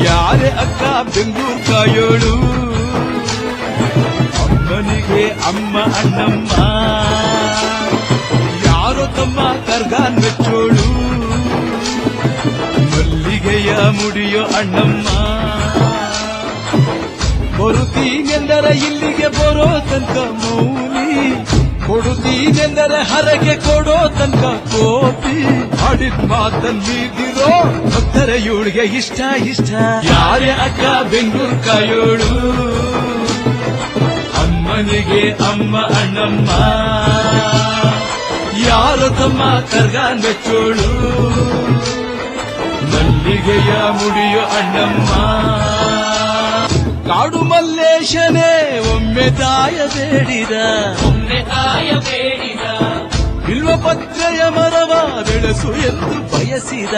ಯಾರೇ ಅಕ್ಕ ಬೆಂಗಳೂರು ಕಾಯೋಳು ಅಮ್ಮನಿಗೆ ಅಮ್ಮ ಅಣ್ಣಮ್ಮ ಯಾರೋ ತಮ್ಮ ಕರ್ಗಾನ್ ಮೆಚ್ಚೋಳು ಮಲ್ಲಿಗೆಯ ಮುಡಿಯೋ ಅಣ್ಣಮ್ಮ ಬರುತ್ತೀನೆಂದರೆ ಇಲ್ಲಿಗೆ ಬರೋ ತನಕ ಮೌನಿ ಕೊಡುತ್ತೀನೆಂದರೆ ಹರಕೆ ಕೊಡೋ ತನಕ ಕೋಪಿ ಆಡಿದ ಮಾತನ್ ಮೀದಿರೋ ಭಕ್ತರ ಇವಳಿಗೆ ಇಷ್ಟ ಇಷ್ಟ ಯಾರೇ ಅಕ್ಕ ಬೆಂಗಳೂರು ಕಾಯೋಳು ಅಮ್ಮನಿಗೆ ಅಮ್ಮ ಅಣ್ಣಮ್ಮ ಯಾರೋ ತಮ್ಮ ಕರ್ಗಾನ್ ಮೆಚ್ಚೋಳು ಮಲ್ಲಿಗೆಯ ಮುಡಿಯೋ ಅಣ್ಣಮ್ಮ ಕಾಡು ಮಲ್ಲೇಶನೇ ಒಮ್ಮೆ ತಾಯ ಬೇಡಿದ ಬಿಲ್ವ ಪತ್ರೆಯ ಮರವ ಬೆಳೆಸು ಎಂದು ಬಯಸಿದ